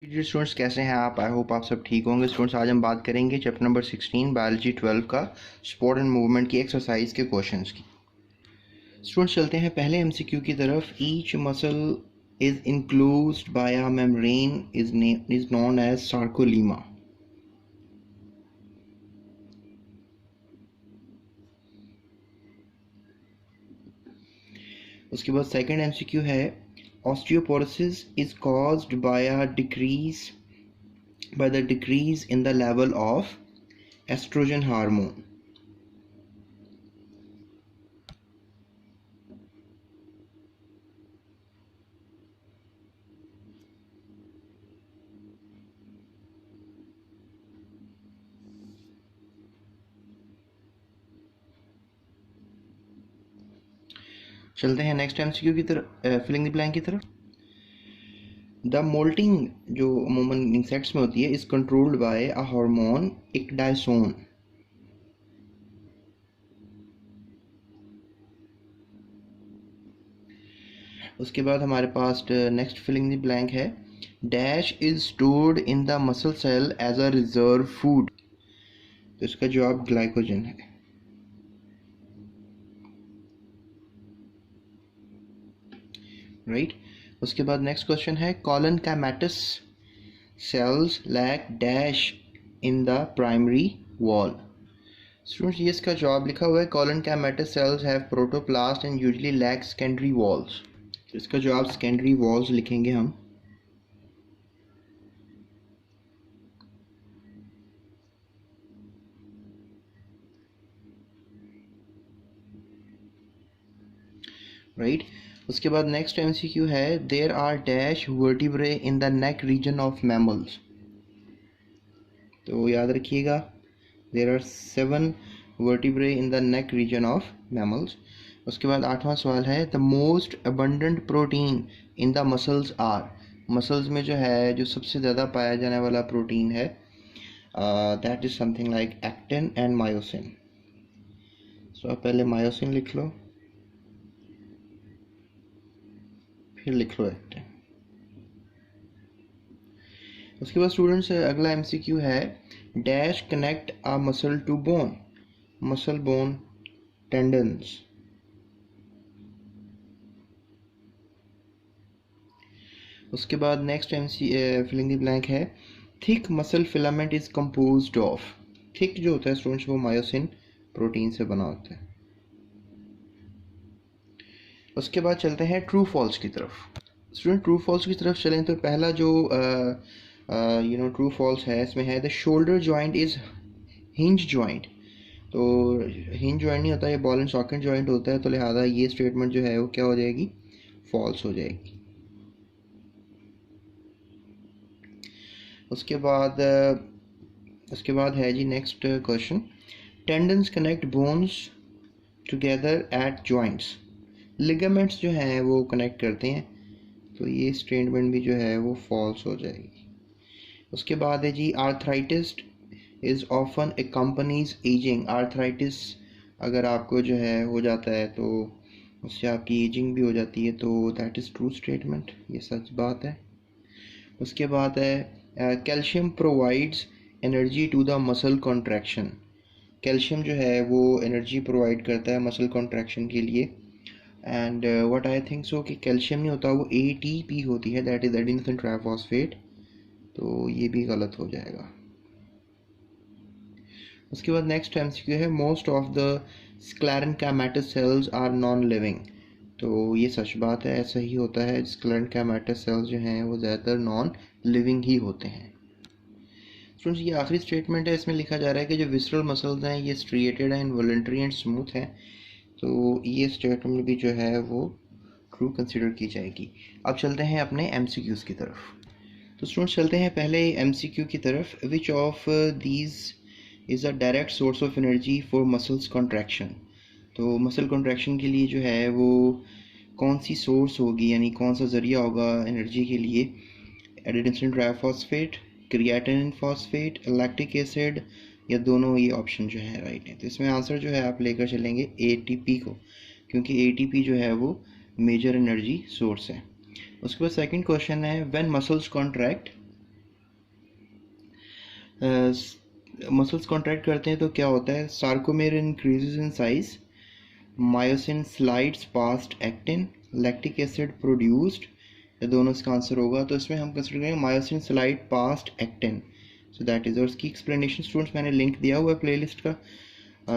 Dear students, कैसे हैं आप? आई होप आप सब ठीक होंगे। स्टूडेंट्स, आज हम बात करेंगे चैप्टर नंबर 16 बायोलॉजी 12 का स्पोर्ट एंड मूवमेंट की एक्सरसाइज के क्वेश्चंस की। स्टूडेंट्स, चलते हैं पहले एमसीक्यू की तरफ। Each muscle is enclosed by a membrane is known as sarcolemma. उसके बाद सेकंड एमसीक्यू है osteoporosis is caused by the decrease in the level of estrogen hormone. चलते हैं नेक्स्ट एमसीक्यू की तरफ, फिलिंग द ब्लैंक की तरफ। द मोल्टिंग जो अमूमन इंसेक्ट्स में होती है is controlled by a hormone ecdysone. उसके बाद हमारे पास नेक्स्ट फिलिंग द ब्लैंक है dash is stored in the muscle cell as a reserve food. तो इसका जवाब ग्लाइकोजन है। राइट। उसके बाद नेक्स्ट क्वेश्चन है collenchymatous cells lack dash in the primary wall. Students, ये इसका जवाब लिखा हुआ है collenchymatous cells have protoplast and usually lack secondary walls. इसका जवाब सेकेंडरी वॉल्स लिखेंगे हम। राइट। उसके बाद नेक्स्ट एमसीक्यू है there are dash vertebrae in the neck region of mammals. तो याद रखिएगा there are 7 vertebrae in the neck region of mammals. उसके बाद 8वां सवाल है the most abundant protein in the muscles are. Muscles में जो है जो सबसे ज़्यादा पाया जाने वाला प्रोटीन है that is something like actin and myosin. So आप पहले मायोसिन लिख लो, फिर लिख लो एक्टिन। उसके बाद स्टूडेंट्स अगला एमसीक्यू है dash connect a muscle to bone. Muscle bone tendons. उसके बाद नेक्स्ट फिलिंग द ब्लैंक है thick muscle filament is composed of. Thick जो होता है स्टूडेंट्स वो मायोसिन प्रोटीन से बना होता है। उसके बाद चलते हैं ट्रू फॉल्स की तरफ। स्टूडेंट, ट्रू फॉल्स की तरफ चलें तो पहला जो ट्रू फॉल्स है इसमें है the shoulder joint is hinge joint. तो हिंज जॉइंट नहीं होता, ये बॉल एंड सॉकेट जॉइंट होता है। तो लिहाजा ये स्टेटमेंट जो है वो क्या हो जाएगी, फॉल्स हो जाएगी। उसके बाद है जी next question tendons connect bones together at joints. Ligaments जो हैं वो कनेक्ट करते हैं। तो ये स्टेटमेंट भी जो है वो फॉल्स हो जाएगी। उसके बाद है जी arthritis is often accompanies ageing. Arthritis अगर आपको जो है हो जाता है तो उससे आपकी एजिंग भी हो जाती है। तो दैट इज़ ट्रू स्टेटमेंट, ये सच बात है। उसके बाद है calcium provides energy to the muscle contraction. Calcium जो है वो एनर्जी प्रोवाइड करता है मसल कॉन्ट्रैक्शन के लिए। And what I think so कि कैल्शियम नहीं होता, वो ATP होती है, दैट इज एडिनोसिन ट्राइफॉस्फेट। तो ये भी गलत हो जाएगा। उसके बाद नेक्स्ट एमसीक्यू है most of the sclerenchymatous cells are non living. तो ये सच बात है, ऐसा ही होता है। स्क्लेरेनकाइमेटस सेल्स जो हैं वो ज़्यादातर नॉन लिविंग ही होते हैं। स्टूडेंट्स, ये आखिरी स्टेटमेंट है, इसमें लिखा जा रहा है कि जो विसरल मसल्स हैं ये स्ट्रिएटेड हैं, इनवॉलंटरी एंड स्मूथ हैं। तो ये स्टेटमेंट भी जो है वो ट्रू कंसिडर की जाएगी। अब चलते हैं अपने एमसीक्यूज़ की तरफ। तो स्टूडेंट्स, चलते हैं पहले एमसीक्यू की तरफ। Which of these is a direct source of energy for muscles contraction. तो मसल कॉन्ट्रैक्शन के लिए जो है वो कौन सी सोर्स होगी, यानी कौन सा ज़रिया होगा एनर्जी के लिए। Adenosine triphosphate, creatinine phosphate, lactic acid, या दोनों, ये ऑप्शन जो है राइट है। तो इसमें आंसर जो है आप लेकर चलेंगे ATP को, क्योंकि ATP जो है वो मेजर एनर्जी सोर्स है। उसके बाद सेकंड क्वेश्चन है when muscles contract muscles contract करते हैं तो क्या होता है, sarcomere increases in size, myosin slides past actin, lactic acid produced, ये दोनों इसका आंसर होगा। तो इसमें हम कंसिडर करेंगे myosin slide past actin, so that is. और इसकी एक्सप्लेनेशन स्टूडेंट्स मैंने लिंक दिया हुआ है प्लेलिस्ट का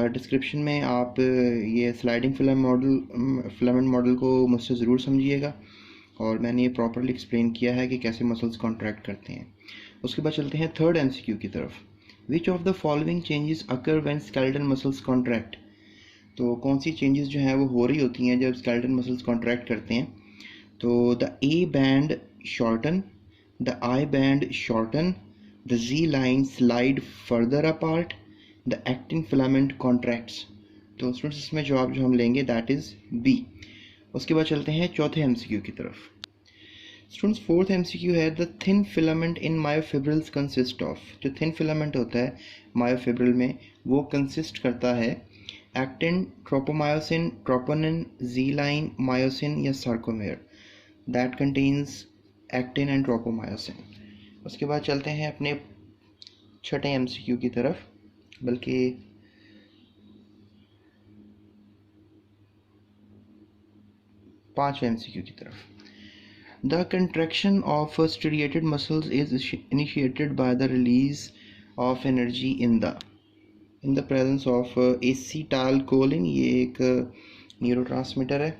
डिस्क्रिप्शन में, आप ये स्लाइडिंग फिलामेंट मॉडल को मुझसे ज़रूर समझिएगा, और मैंने ये प्रॉपरली एक्सप्लेन किया है कि कैसे मसल्स कॉन्ट्रैक्ट करते हैं। उसके बाद चलते हैं थर्ड एमसीक्यू की तरफ। विच of the following changes occur when skeletal muscles contract, तो कौन सी चेंजेस जो हैं वो हो रही होती हैं जब स्केलेटल मसल्स कॉन्ट्रैक्ट करते हैं। तो the A band shorten, the I band shorten, the Z line slide further apart, the actin filament contracts. तो स्टूडेंट्स इसमें जवाब जो हम लेंगे दैट इज़ बी। उसके बाद चलते हैं चौथे एमसीक्यू की तरफ। स्टूडेंट्स फोर्थ एमसीक्यू है the thin filament in myofibrils consist of, जो थिन फिलामेंट होता है मायोफिब्रिल में वो कंसिस्ट करता है एक्टिन, ट्रोपोमायोसिन, ट्रोपोनिन, जी लाइन, मायोसिन या sarcomere, that contains actin and tropomyosin. उसके बाद चलते हैं अपने छठे एमसीक्यू की तरफ, बल्कि पांचवें एमसीक्यू की तरफ। The contraction of striated muscles is initiated by the release of energy in the presence of acetylcholine, ये एक न्यूरोट्रांसमीटर है,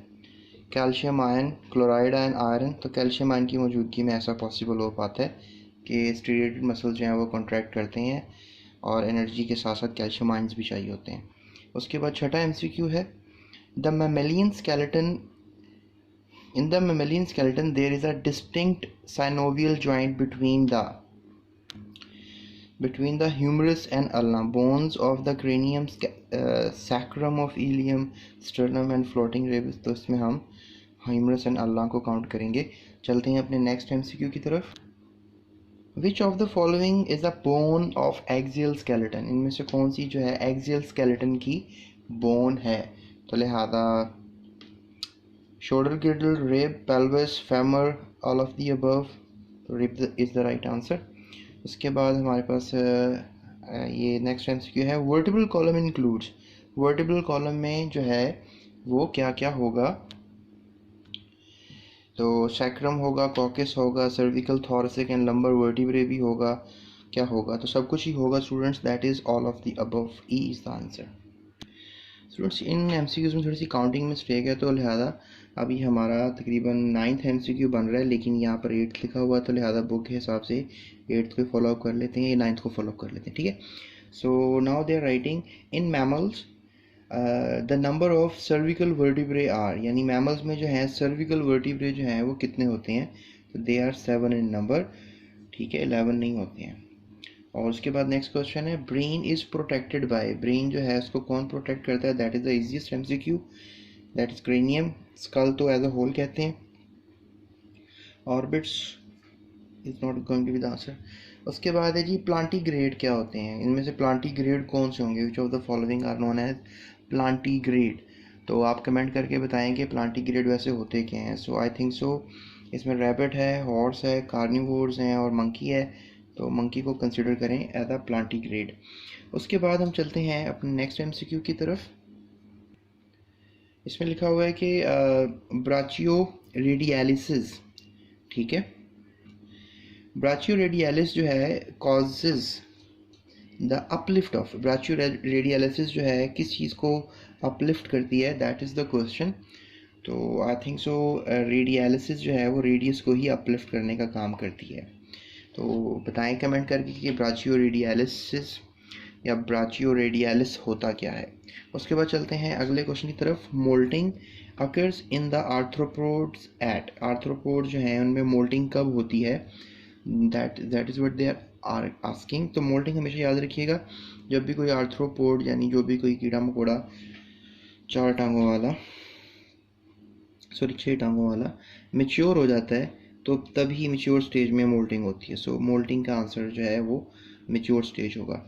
calcium ion, chloride ion, iron. तो कैल्शियम आयन की मौजूदगी में ऐसा पॉसिबल हो पाता है कि स्ट्रिएटेड मसल्स जो हैं वो कॉन्ट्रैक्ट करते हैं, और एनर्जी के साथ साथ कैल्शियम आयन्स भी चाहिए होते हैं। उसके बाद छठा एमसीक्यू है the mammalian skeleton, in the mammalian skeleton there is a distinct synovial joint between the humerus and ulna bones of the cranium, sacrum of ilium, sternum and floating ribs। तो इसमें हम ह्यूमरस एंड अल्ना को count करेंगे। चलते हैं अपने next MCQ की तरफ। विच of the following is a bone of axial skeleton, इनमें से कौन सी जो है एक्सियल स्केलेटन की बोन है। तो लिहाजा shoulder girdle, rib, pelvis, femur, all of the above, तो rib is the right answer। उसके बाद हमारे पास ये नेक्स्ट एमसीक्यू है vertebral column includes, vertebral column में जो है वो क्या क्या होगा। तो सैक्रम होगा, कॉकस होगा, सर्विकल, थॉरसिक एंड लंबर वर्टिब्रे भी होगा, क्या होगा, तो सब कुछ ही होगा students, that is all of the above, E is the answer. Students in MCQs में थोड़ी सी काउंटिंग मिस्टेक है, तो लिहाजा अभी हमारा तकरीबन 9th एमसीक्यू बन रहा है, लेकिन यहाँ पर 8th लिखा हुआ है, तो लिहाजा बुक के हिसाब से 8th को फॉलोअप कर लेते हैं, या 9th को फॉलोअप कर लेते हैं, ठीक है। So now they are writing in mammals the number of cervical vertebrae are, यानी मैमल्स में जो है सर्विकल वर्टिब्रे जो हैं वो कितने होते हैं, तो दे आर 7 इन नंबर, ठीक है, 11 नहीं होते हैं। और उसके बाद नेक्स्ट क्वेश्चन है brain is protected by, brain जो है उसको कौन प्रोटेक्ट करता है, that is the easiest MCQ, that is cranium. Skull तो एज अ होल कहते हैं, orbits is not going to be the answer. उसके बाद है जी प्लांटीग्रेड क्या होते हैं, इनमें से प्लांटीग्रेड कौन से होंगे, which of the following are known as plantigrade. तो आप कमेंट करके बताएं कि प्लांटीग्रेड वैसे होते क्या हैं। सो आई थिंक सो इसमें रैबिट है, हॉर्स है, कार्निवोर्स हैं और मंकी है, तो मंकी को कंसिडर करें एज अ प्लांटीग्रेड। उसके बाद हम चलते हैं अपने नेक्स्ट एमसीक्यू की तरफ। इसमें लिखा हुआ है कि ब्राचियो रेडियलिसिस, ठीक है, ब्राचियो रेडियलिस जो है कॉजेज द अपलिफ्ट ऑफ, ब्राचियो रेडियलिसिस जो है किस चीज़ को अपलिफ्ट करती है, दैट इज़ द क्वेश्चन। तो आई थिंक सो रेडियलिसिस जो है वो रेडियस को ही अपलिफ्ट करने का काम करती है। तो बताएं कमेंट करके कि ब्राचियो रेडियलिसिस या ब्राचियो रेडियलिस होता क्या है। उसके बाद चलते हैं अगले क्वेश्चन की तरफ। Moulting occurs in the arthropods at, arthropod जो हैं उनमें मोल्टिंग कब होती है, that is what they are asking. तो मोल्टिंग हमेशा याद रखिएगा, जब भी कोई आर्थ्रोपोड यानी जो भी कोई कीड़ा मकोड़ा 4 टांगों वाला, सॉरी 6 टांगों वाला मेच्योर हो जाता है, तो तभी मेच्योर स्टेज में मोल्टिंग होती है। सो मोल्टिंग का आंसर जो है वो मेच्योर स्टेज होगा,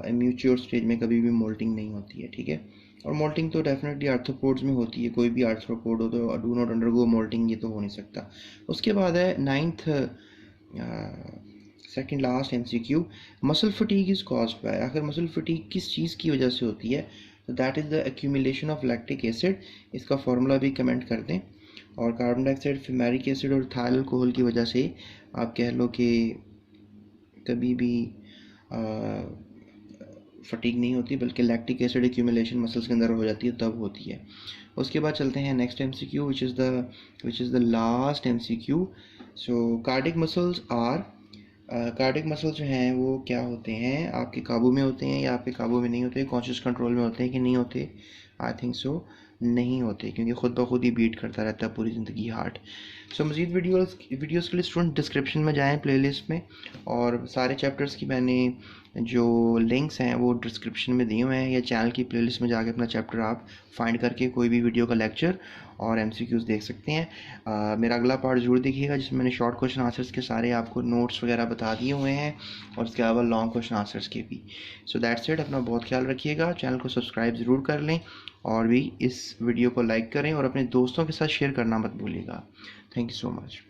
इम्यूच्योर स्टेज में कभी भी मोल्टिंग नहीं होती है, ठीक है। और मोल्टिंग तो डेफिनेटली आर्थ्रोपोड्स में होती है, कोई भी आर्थ्रोपोड हो तो डू नॉट अंडरगो मोल्टिंग, ये तो हो नहीं सकता। उसके बाद है 9th second last MCQ, muscle fatigue is caused by, आखिर मसल फटीग किस चीज़ की वजह से होती है? तो that is the accumulation of lactic acid, इसका फार्मूला भी कमेंट कर दें। और कार्बन डाइऑक्साइड, फिमेरिक एसिड और इथाइल अल्कोहल की वजह से आप कह लो कि कभी भी फटीग नहीं होती, बल्कि लैक्टिक एसिड एक्यूमुलेशन मसल्स के अंदर हो जाती है तब होती है। उसके बाद चलते हैं next MCQ which is the last MCQ. So cardiac muscles are, cardiac muscles जो हैं वो क्या होते हैं, आपके काबू में होते हैं या आपके काबू में नहीं होते, कॉन्शियस कंट्रोल में होते हैं कि नहीं होते? आई थिंक सो नहीं होते, क्योंकि खुद ब खुद ही बीट करता रहता है पूरी ज़िंदगी हार्ट। सो मज़ीद वीडियोस के लिए स्टूडेंट डिस्क्रिप्शन में जाएं प्लेलिस्ट में, और सारे चैप्टर्स की मैंने जो लिंक्स हैं वो डिस्क्रिप्शन में दिए हुए हैं, या चैनल की प्लेलिस्ट में जाके अपना चैप्टर आप फाइंड करके कोई भी वीडियो का लेक्चर और एमसीक्यूज़ देख सकते हैं। मेरा अगला पार्ट ज़रूर देखिएगा, जिसमें मैंने शॉर्ट क्वेश्चन आंसर्स के सारे आपको नोट्स वगैरह बता दिए हुए हैं, और उसके अलावा लॉन्ग क्वेश्चन आंसर्स के भी। सो दैट्स इट, अपना बहुत ख्याल रखिएगा, चैनल को सब्सक्राइब ज़रूर कर लें, और भी इस वीडियो को लाइक करें और अपने दोस्तों के साथ शेयर करना मत भूलिएगा। Thank you so much.